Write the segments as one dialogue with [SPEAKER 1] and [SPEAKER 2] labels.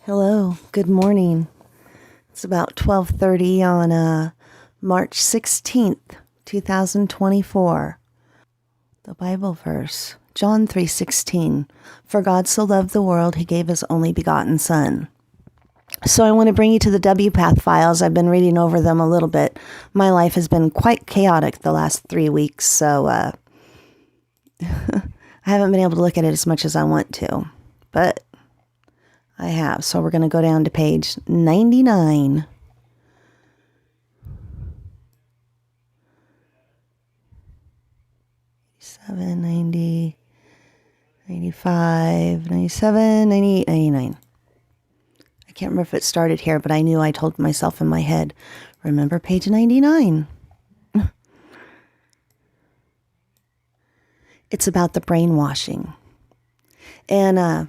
[SPEAKER 1] Hello, good morning. It's about 12:30 on March 16th, 2024. The Bible verse, John 3:16. For God so loved the world, he gave his only begotten Son. So I want to bring you to the WPATH files. I've been reading over them a little bit. My life has been quite chaotic the last 3 weeks, so I haven't been able to look at it as much as I want to. But I have. So we're going to go down to page 99. Seven, 90, 95, 97, 98, 99. I can't remember if it started here, but I knew I told myself in my head, remember page 99. It's about the brainwashing. And,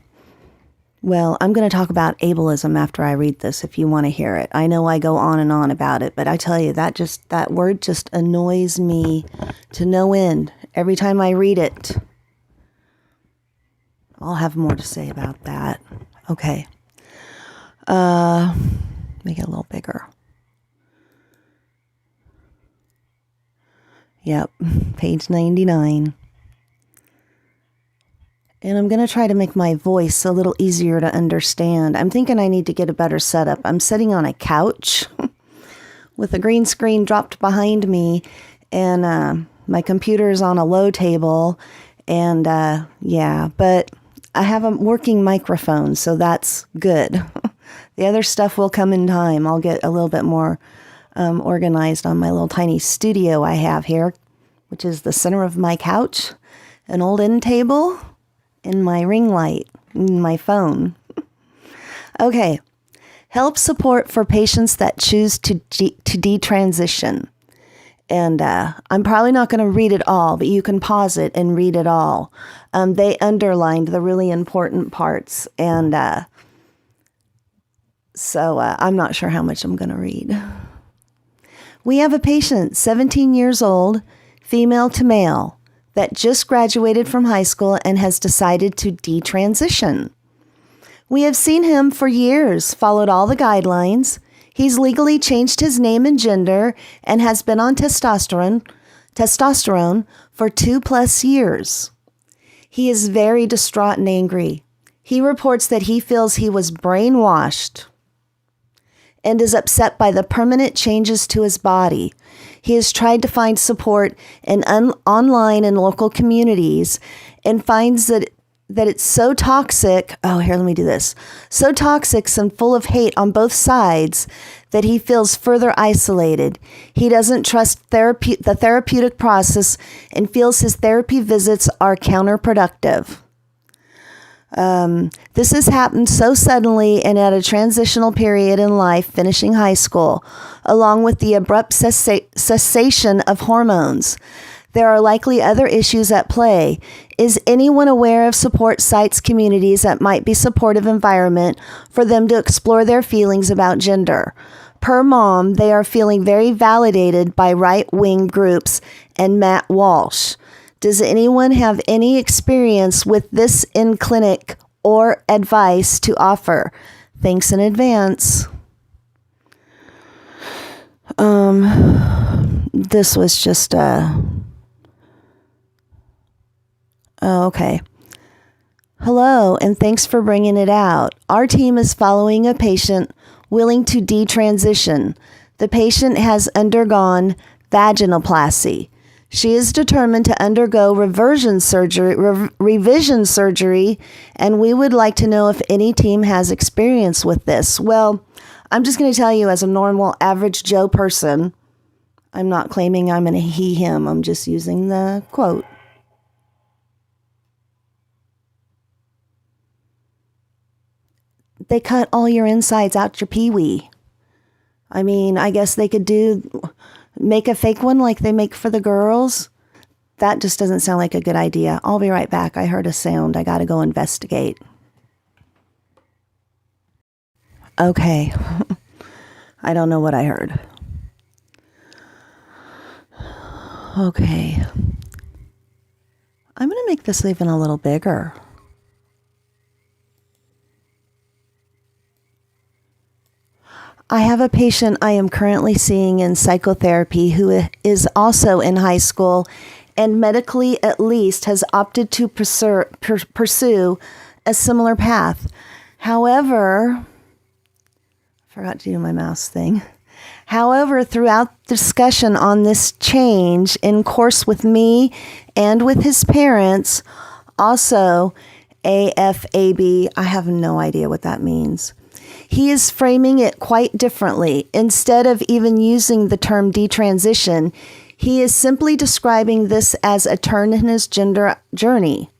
[SPEAKER 1] well, I'm going to talk about ableism after I read this if you want to hear it. I know I go on and on about it, but I tell you, that word just annoys me to no end. Every time I read it, I'll have more to say about that. Okay. Make it a little bigger. Yep, page 99. And I'm going to try to make my voice a little easier to understand. I'm thinking I need to get a better setup. I'm sitting on a couch with a green screen dropped behind me, and my computer's on a low table. And but I have a working microphone, so that's good. The other stuff will come in time. I'll get a little bit more organized on my little tiny studio I have here, which is the center of my couch, an old end table, and my ring light, my phone. Okay. Help support for patients that choose to detransition. And I'm probably not going to read it all, but you can pause it and read it all. They underlined the really important parts. And so I'm not sure how much I'm going to read. We have a patient, 17 years old, female to male, that just graduated from high school and has decided to detransition. We have seen him for years, followed all the guidelines. He's legally changed his name and gender and has been on testosterone for 2+ years. He is very distraught and angry. He reports that he feels he was brainwashed and is upset by the permanent changes to his body. He has tried to find support in online and local communities and finds that it's so toxic. Oh, here, let me do this. So toxic and full of hate on both sides that he feels further isolated. He doesn't trust the therapeutic process and feels his therapy visits are counterproductive. This has happened so suddenly and at a transitional period in life, finishing high school, along with the abrupt cessation of hormones. There are likely other issues at play. Is anyone aware of support sites, communities that might be supportive environment for them to explore their feelings about gender? Per mom, they are feeling very validated by right-wing groups and Matt Walsh. Does anyone have any experience with this in clinic or advice to offer? Thanks in advance. This was just okay. Hello, and thanks for bringing it out. Our team is following a patient willing to detransition. The patient has undergone vaginoplasty. She is determined to undergo revision surgery, and we would like to know if any team has experience with this. Well, I'm just going to tell you as a normal, average Joe person, I'm not claiming I'm an he, him. I'm just using the quote. They cut all your insides out your pee-wee. I mean, I guess they could make a fake one like they make for the girls. That just doesn't sound like a good idea. I'll be right back. I heard a sound. I got to go investigate. Okay. I don't know what I heard. Okay. I'm going to make this even a little bigger. I have a patient I am currently seeing in psychotherapy who is also in high school and medically at least has opted to pursue a similar path. However, I forgot to do my mouse thing. However, throughout the discussion on this change in course with me and with his parents, also AFAB, I have no idea what that means. He is framing it quite differently. Instead of even using the term detransition, he is simply describing this as a turn in his gender journey.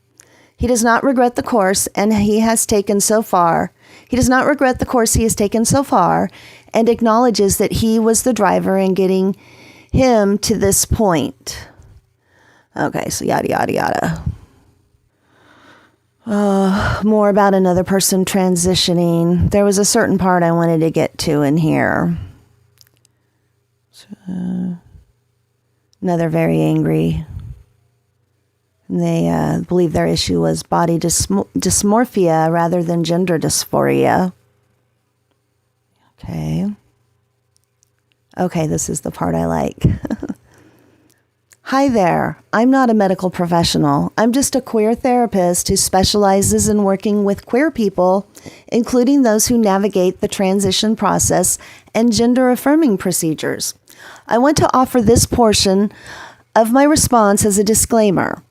[SPEAKER 1] He does not regret the course he has taken so far. He does not regret the course he has taken so far and acknowledges that he was the driver in getting him to this point. Okay, so yada, yada, yada. More about another person transitioning. There was a certain part I wanted to get to in here. Another very angry. They believe their issue was body dysmorphia rather than gender dysphoria. Okay, this is the part I like. Hi there. I'm not a medical professional. I'm just a queer therapist who specializes in working with queer people, including those who navigate the transition process and gender-affirming procedures. I want to offer this portion of my response as a disclaimer.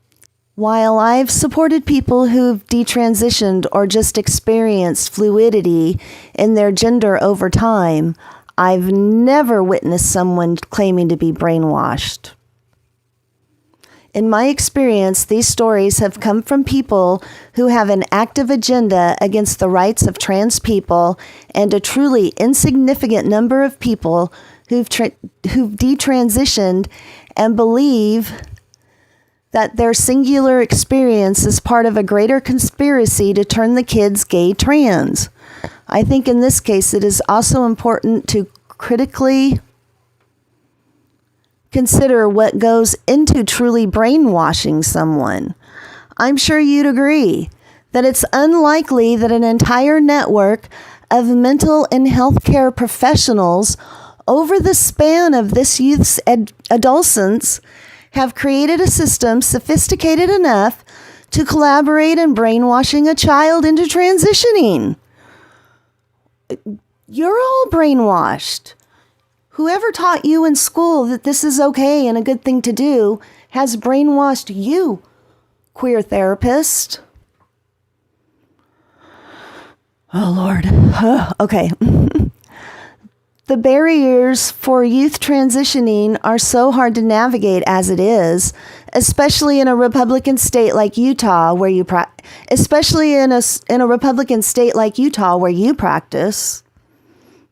[SPEAKER 1] While I've supported people who've detransitioned or just experienced fluidity in their gender over time, I've never witnessed someone claiming to be brainwashed. In my experience, these stories have come from people who have an active agenda against the rights of trans people and a truly insignificant number of people who've detransitioned and believe that their singular experience is part of a greater conspiracy to turn the kids gay trans. I think in this case, it is also important to critically consider what goes into truly brainwashing someone. I'm sure you'd agree that it's unlikely that an entire network of mental and healthcare professionals over the span of this youth's adolescence have created a system sophisticated enough to collaborate in brainwashing a child into transitioning. You're all brainwashed. Whoever taught you in school that this is okay and a good thing to do has brainwashed you, queer therapist. Oh, Lord. Okay. The barriers for youth transitioning are so hard to navigate as it is, especially in a Republican state like Utah, where you practice.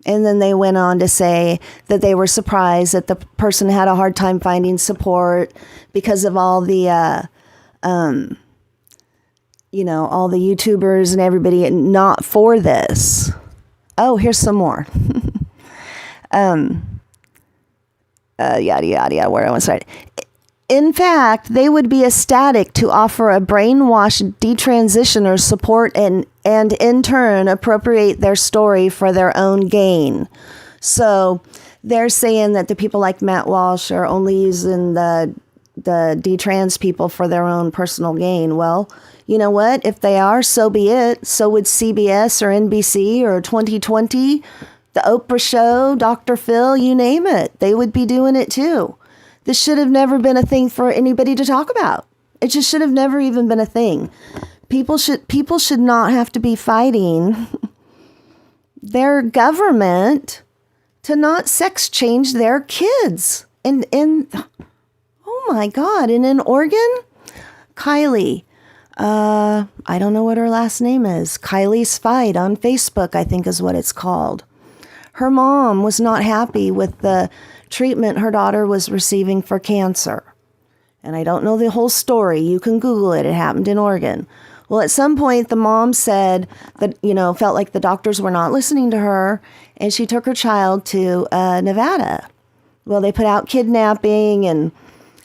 [SPEAKER 1] And then they went on to say that they were surprised that the person had a hard time finding support because of all the, all the YouTubers and everybody not for this. Oh, here's some more. Yada, yada, yada, where I want to start. In fact, they would be ecstatic to offer a brainwashed detransitioner support and in turn appropriate their story for their own gain. So they're saying that the people like Matt Walsh are only using the detrans people for their own personal gain. Well, you know what? If they are, so be it. So would CBS or NBC or 2020, the Oprah Show, Dr. Phil, you name it. They would be doing it too. This should have never been a thing for anybody to talk about. It just should have never even been a thing. People should not have to be fighting their government to not sex change their kids. And oh my God, and in Oregon, Kylie, I don't know what her last name is. Kylie's Fight on Facebook, I think is what it's called. Her mom was not happy with the treatment her daughter was receiving for cancer. And I don't know the whole story. You can Google it. It happened in Oregon. Well, at some point, the mom said that, felt like the doctors were not listening to her, and she took her child to Nevada. Well, they put out kidnapping and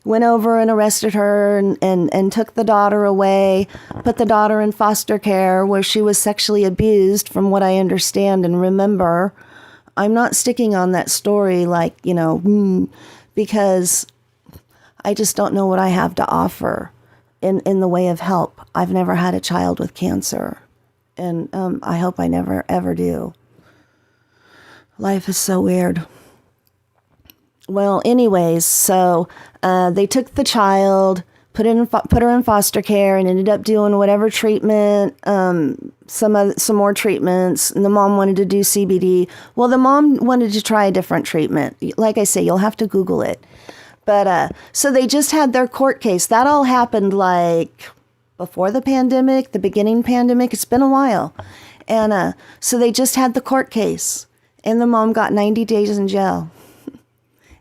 [SPEAKER 1] went over and arrested her and took the daughter away, put the daughter in foster care where she was sexually abused, from what I understand and remember. I'm not sticking on that story like, because I just don't know what I have to offer in the way of help. I've never had a child with cancer, and I hope I never, ever do. Life is so weird. Well, anyways, so they took the child, put her in foster care, and ended up doing whatever treatment, some more treatments. And the mom wanted to do CBD. Well, the mom wanted to try a different treatment. Like I say, you'll have to Google it. But so they just had their court case. That all happened like before the pandemic, the beginning pandemic. It's been a while. And so they just had the court case. And the mom got 90 days in jail.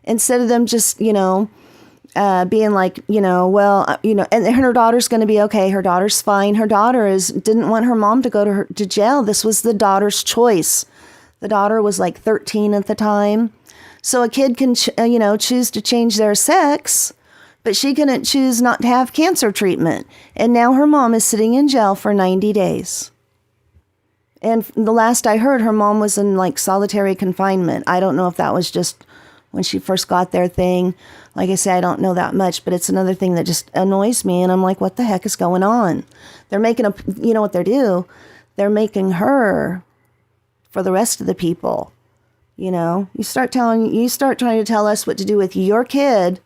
[SPEAKER 1] Instead of them just, being like, and her daughter's going to be okay. Her daughter's fine. Her daughter didn't want her mom to go to jail. This was the daughter's choice. The daughter was like 13 at the time. So a kid can, choose to change their sex, but she couldn't choose not to have cancer treatment. And now her mom is sitting in jail for 90 days. And the last I heard, her mom was in like solitary confinement. I don't know if that was just when she first got their thing. Like I say, I don't know that much, but it's another thing that just annoys me. And I'm like, what the heck is going on? They're making what they do? They're making her for the rest of the people. You start trying to tell us what to do with your kid,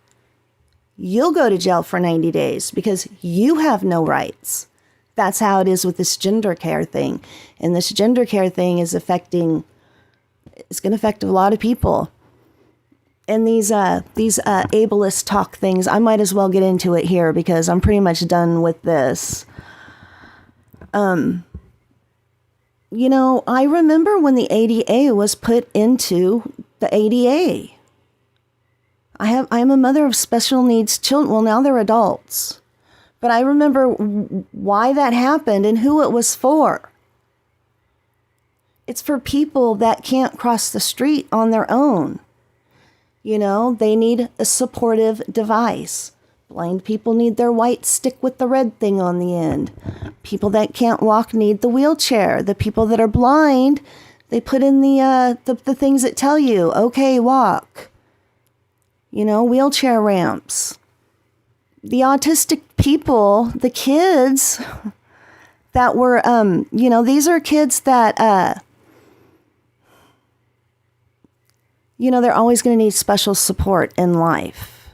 [SPEAKER 1] you'll go to jail for 90 days because you have no rights. That's how it is with this gender care thing. And this gender care thing is going to affect a lot of people. And these ableist talk things, I might as well get into it here because I'm pretty much done with this. I remember when the ADA was put into the ADA. I'm a mother of special needs children. Well, now they're adults. But I remember why that happened and who it was for. It's for people that can't cross the street on their own. They need a supportive device. Blind people need their white stick with the red thing on the end. People that can't walk need the wheelchair. The people that are blind, they put in the things that tell you, okay, walk. Wheelchair ramps. The autistic people, the kids that were, these are kids that, they're always going to need special support in life.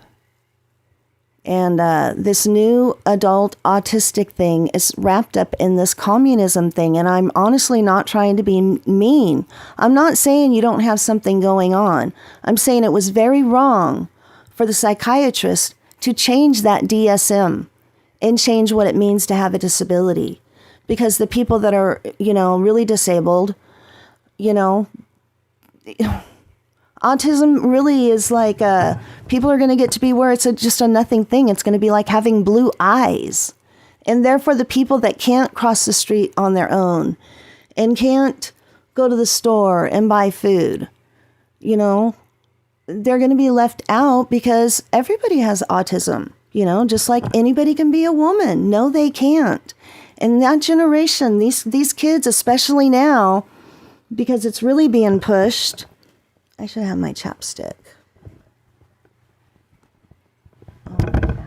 [SPEAKER 1] And this new adult autistic thing is wrapped up in this communism thing. And I'm honestly not trying to be mean. I'm not saying you don't have something going on. I'm saying it was very wrong for the psychiatrist to change that DSM and change what it means to have a disability. Because the people that are, really disabled, autism really is like, people are going to get to be where it's just a nothing thing. It's going to be like having blue eyes. And therefore, the people that can't cross the street on their own and can't go to the store and buy food, they're going to be left out because everybody has autism, just like anybody can be a woman. No, they can't. And that generation, these kids, especially now, because it's really being pushed. I should have my chapstick. Oh, yeah.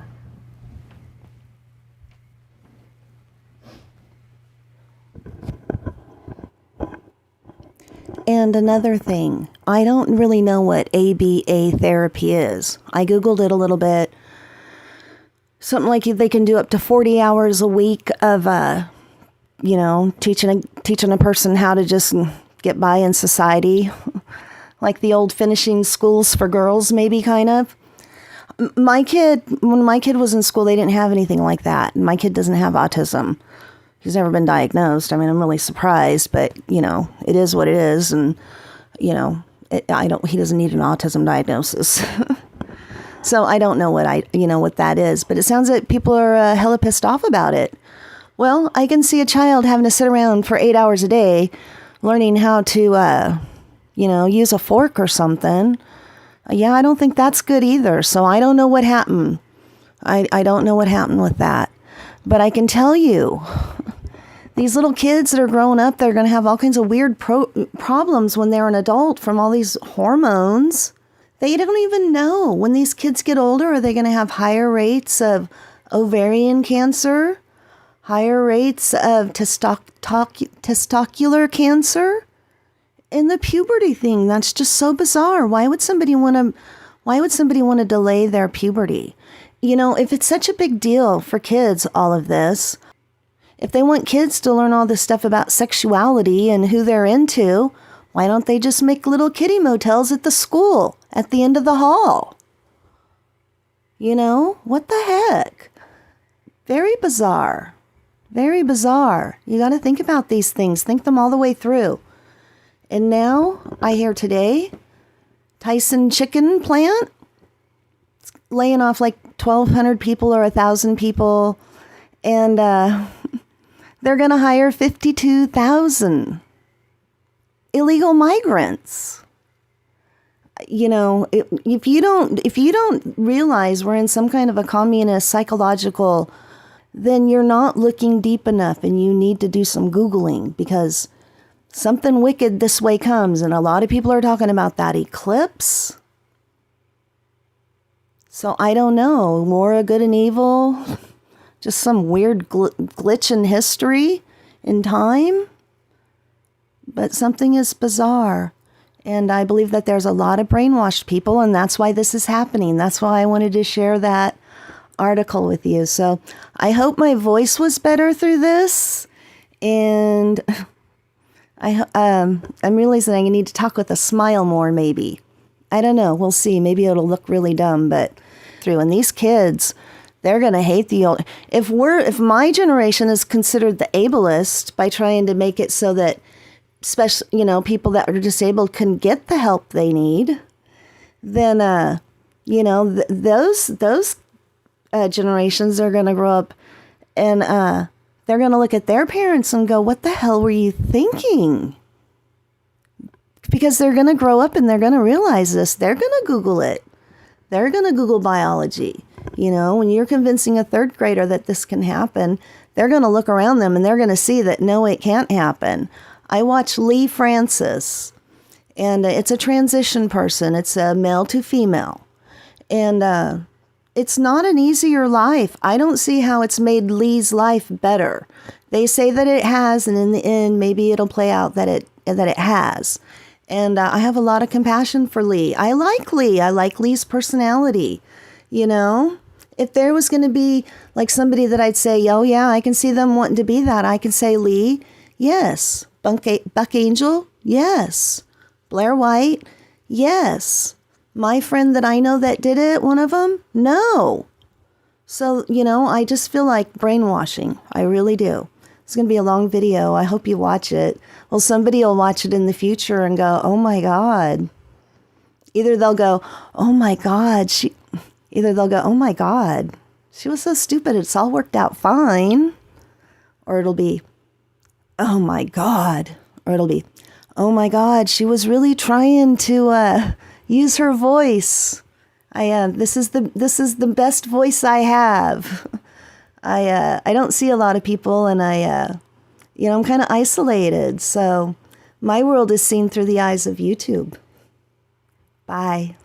[SPEAKER 1] And another thing, I don't really know what ABA therapy is. I Googled it a little bit. Something like they can do up to 40 hours a week of, teaching a person how to just get by in society. Like the old finishing schools for girls, maybe, kind of. When my kid was in school, they didn't have anything like that. My kid doesn't have autism. He's never been diagnosed. I mean, I'm really surprised, but, it is what it is. And, he doesn't need an autism diagnosis. So I don't know what that is, but it sounds like people are hella pissed off about it. Well, I can see a child having to sit around for 8 hours a day learning how to, use a fork or something. Yeah, I don't think that's good either. So I don't know what happened. I don't know what happened with that. But I can tell you, these little kids that are growing up, they're going to have all kinds of weird problems when they're an adult from all these hormones. They don't even know. When these kids get older, are they going to have higher rates of ovarian cancer, higher rates of testicular cancer? And the puberty thing, that's just so bizarre. Why would somebody want to delay their puberty? You know, if it's such a big deal for kids, all of this, if they want kids to learn all this stuff about sexuality and who they're into, why don't they just make little kiddie motels at the school at the end of the hall? You know, what the heck? Very bizarre. Very bizarre. You got to think about these things. Think them all the way through. And now, I hear today, Tyson chicken plant, it's laying off like 1,200 people or 1,000 people. And they're going to hire 52,000 illegal migrants. You know, if you don't realize we're in some kind of a communist psychological, then you're not looking deep enough, and you need to do some Googling, because something wicked this way comes, and a lot of people are talking about that eclipse. So I don't know, more good and evil, just some weird glitch in history, in time. But something is bizarre. And I believe that there's a lot of brainwashed people, and that's why this is happening. That's why I wanted to share that article with you. So I hope my voice was better through this. And I'm realizing I need to talk with a smile more, maybe. I don't know. We'll see. Maybe it'll look really dumb, but through. And these kids, they're going to hate the old. If my generation is considered the ableist by trying to make it so that people that are disabled can get the help they need, then, those generations are going to grow up, and they're going to look at their parents and go, what the hell were you thinking? Because they're going to grow up and they're going to realize this. They're going to Google it. They're going to Google biology. You know, when you're convincing a third grader that this can happen, they're going to look around them and they're going to see that, no, it can't happen. I watch Lee Francis, and it's a transition person. It's a male to female. And it's not an easier life. I don't see how it's made Lee's life better. They say that it has, and in the end, maybe it'll play out that it has. And I have a lot of compassion for Lee. I like Lee. I like Lee's personality. You know, if there was going to be like somebody that I'd say, oh yeah, I can see them wanting to be that, I can say Lee, yes. Buck Angel, yes. Blair White, yes. My friend that I know that did it, one of them, no. So, I just feel like brainwashing. I really do. It's going to be a long video. I hope you watch it. Well, somebody will watch it in the future and go, oh my God. Either they'll go, oh my God. Either they'll go, oh my God. She was so stupid. It's all worked out fine. Or it'll be, oh my God. Or it'll be, oh my God, she was really trying to use her voice. This is the best voice I have. I don't see a lot of people, and I'm kind of isolated. So my world is seen through the eyes of YouTube. Bye.